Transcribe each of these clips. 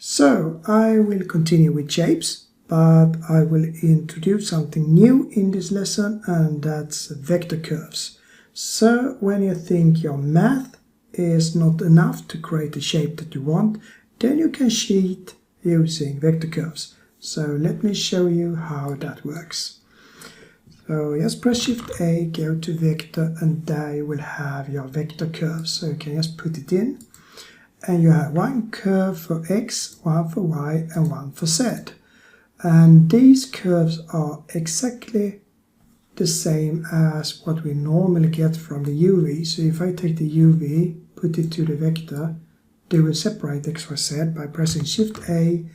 So I will continue with shapes, but I will introduce something new in this lesson, and that's vector curves. So when you think your math is not enough to create the shape that you want, then you can cheat using vector curves. So let me show you how that works. So just press Shift A, go to vector, and there you will have your vector curves. So you can just put it in. And you have one curve for X, one for Y, and one for Z. And these curves are exactly the same as what we normally get from the UV. So if I take the UV, put it to the vector, they will separate X, Y, Z by pressing Shift A,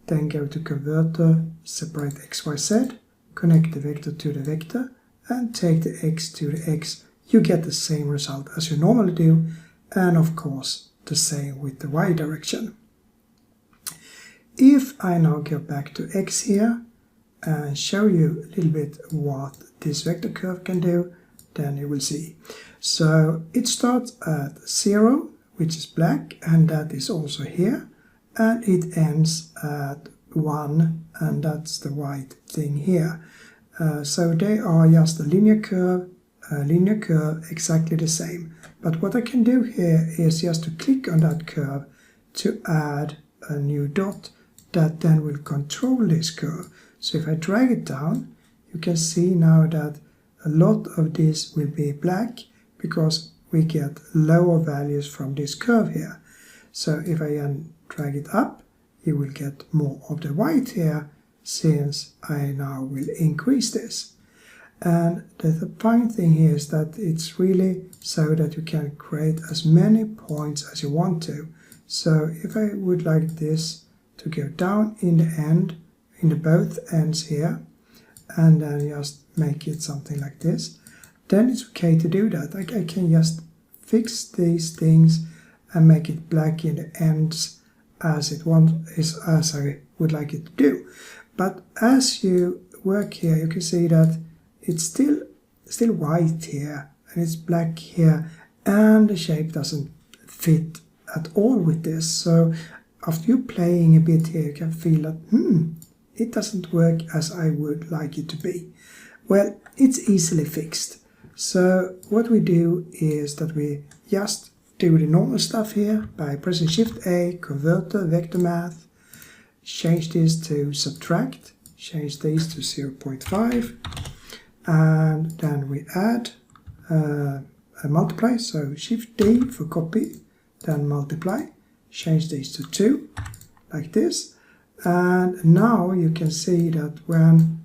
then go to Converter, separate X, Y, Z, connect the vector to the vector, and take the X to the X. You get the same result as you normally do, and of course, the same with the Y direction. If I now go back to X here and show you a little bit what this vector curve can do, then you will see. So it starts at 0, which is black, and that is also here, and it ends at 1, and that's the white thing here. So they are just a linear curve, exactly the same. But what I can do here is just to click on that curve to add a new dot that then will control this curve. So if I drag it down, you can see now that a lot of this will be black because we get lower values from this curve here. So if I then drag it up, you will get more of the white here, since I now will increase this. And the fine thing here is that it's really so that you can create as many points as you want to. So if I would like this to go down in the end, in the both ends here, and then just make it something like this, then it's okay to do that. I can just fix these things and make it black in the ends as I would like it to do. But as you work here, you can see that it's still white here, and it's black here, and the shape doesn't fit at all with this. So after you playing a bit here, you can feel that, it doesn't work as I would like it to be. Well, it's easily fixed. So what we do is that we just do the normal stuff here by pressing Shift A, Converter, Vector Math, change this to Subtract, change these to 0.5, and then we add a multiply, so Shift D for copy, then multiply, change these to 2, like this, and now you can see that when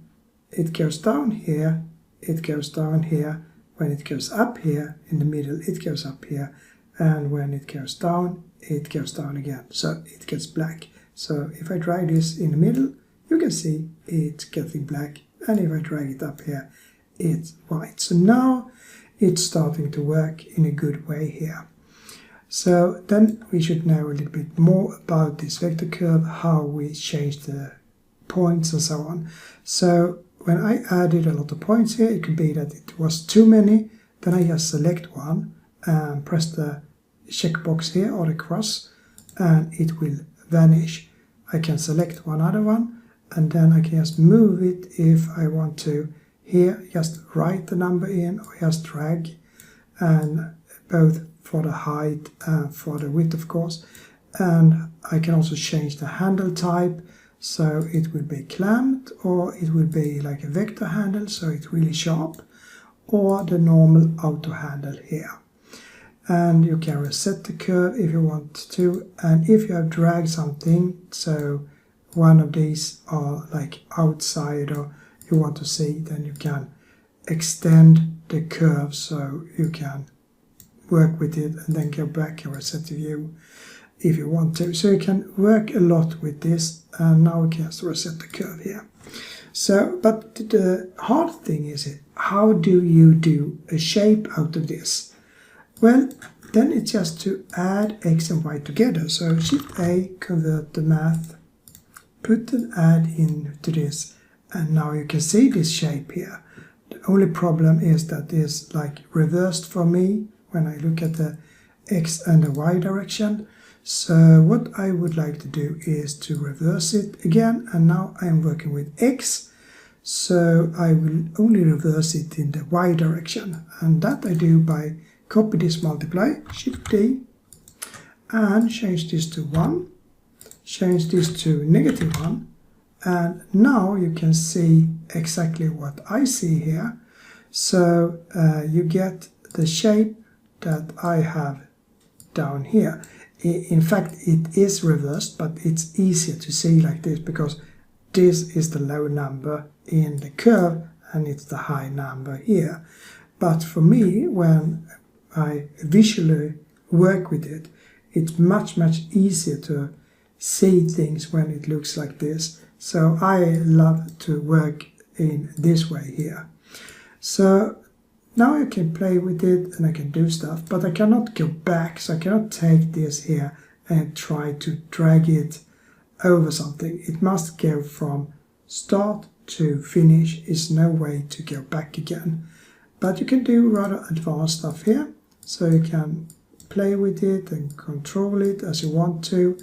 it goes down here, it goes down here, when it goes up here, in the middle, it goes up here, and when it goes down again, so it gets black. So if I drag this in the middle, you can see it's getting black, and if I drag it up here, it's white. So now it's starting to work in a good way here. So then we should know a little bit more about this vector curve, how we change the points and so on. So when I added a lot of points here, it could be that it was too many. Then I just select one and press the checkbox here or the cross, and it will vanish. I can select one other one, and then I can just move it if I want to. Here, just write the number in or just drag, and both for the height and for the width, of course. And I can also change the handle type, so it will be clamped, or it will be like a vector handle, so it's really sharp, or the normal auto handle here. And you can reset the curve if you want to, and if you have dragged something, so one of these are like outside or you want to see, then you can extend the curve so you can work with it and then go back and reset the view if you want to. So you can work a lot with this, and now we can just reset the curve here. So, but the hard thing is, how do you do a shape out of this? Well, then it's just to add X and Y together. So Shift A, Convert the Math, put an add into this, and now you can see this shape here. The only problem is that it's like reversed for me when I look at the X and the Y direction. So what I would like to do is to reverse it again, and now I'm working with X. So I will only reverse it in the Y direction, and that I do by copy this multiply, Shift D, and change this to 1, change this to -1, and now you can see exactly what I see here. So you get the shape that I have down here. In fact, it is reversed, but it's easier to see like this because this is the low number in the curve and it's the high number here. But for me, when I visually work with it, it's much easier to see things when it looks like this. So I love to work in this way here. So now I can play with it and I can do stuff, but I cannot go back, so I cannot take this here and try to drag it over something. It must go from start to finish. Is no way to go back again. But you can do rather advanced stuff here, so you can play with it and control it as you want to,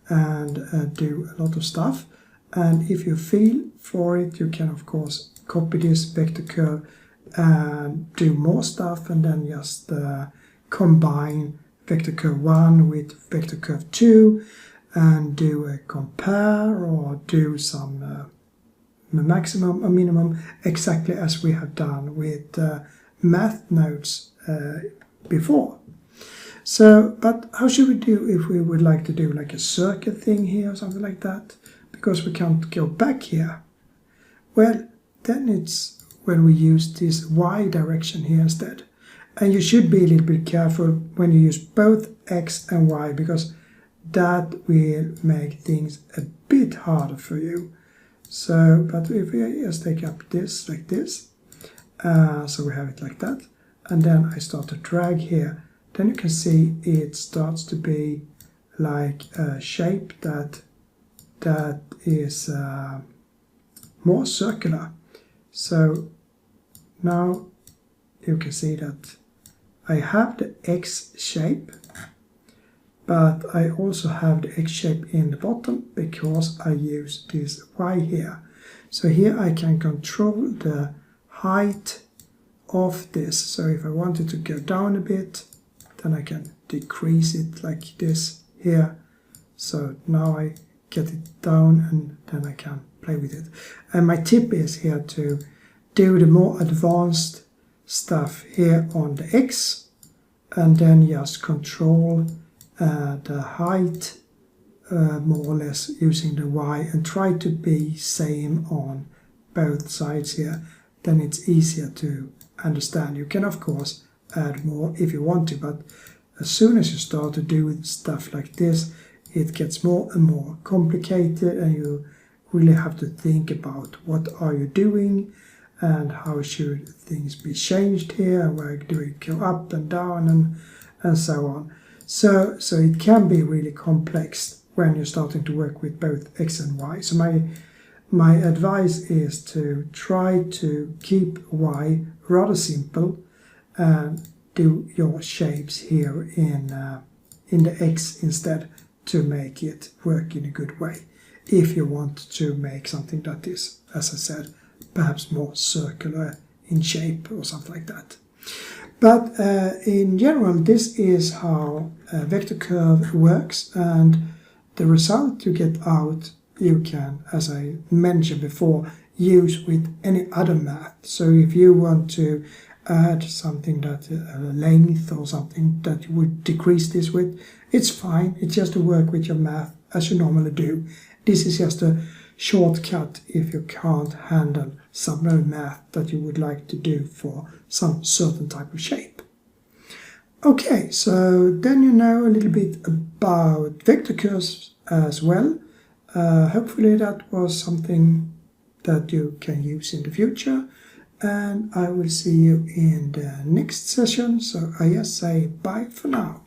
and do a lot of stuff. And if you feel for it, you can of course copy this vector curve and do more stuff, and then just combine vector curve 1 with vector curve 2 and do a compare, or do some maximum or minimum, exactly as we have done with math notes before. So, but how should we do if we would like to do like a circle thing here or something like that? Because we can't go back here. Well, then it's when we use this Y direction here instead. And you should be a little bit careful when you use both X and Y, because that will make things a bit harder for you. So, but if we just take up this like this, so we have it like that, and then I start to drag here, then you can see it starts to be like a shape that is more circular. So now you can see that I have the X shape, but I also have the X shape in the bottom because I use this Y here. So here I can control the height of this. So if I wanted to go down a bit, then I can decrease it like this here. So now I get it down and then I can play with it. And my tip is here to do the more advanced stuff here on the X, and then just control the height more or less using the Y, and try to be same on both sides here. Then it's easier to understand. You can of course add more if you want to, but as soon as you start to do stuff like this, it gets more and more complicated, and you really have to think about what are you doing and how should things be changed here, and where do it go up and down and so on. So it can be really complex when you're starting to work with both X and Y. So my advice is to try to keep Y rather simple and do your shapes here in the X instead, to make it work in a good way. If you want to make something that is, as I said, perhaps more circular in shape or something like that. But in general, this is how a vector curve works, and the result you get out you can, as I mentioned before, use with any other math. So if you want to add something that length or something that you would decrease this with, it's fine. It's just to work with your math as you normally do. This is just a shortcut if you can't handle some math that you would like to do for some certain type of shape. Okay, so then you know a little bit about vector curves as well. Hopefully that was something that you can use in the future, and I will see you in the next session. So I just say bye for now.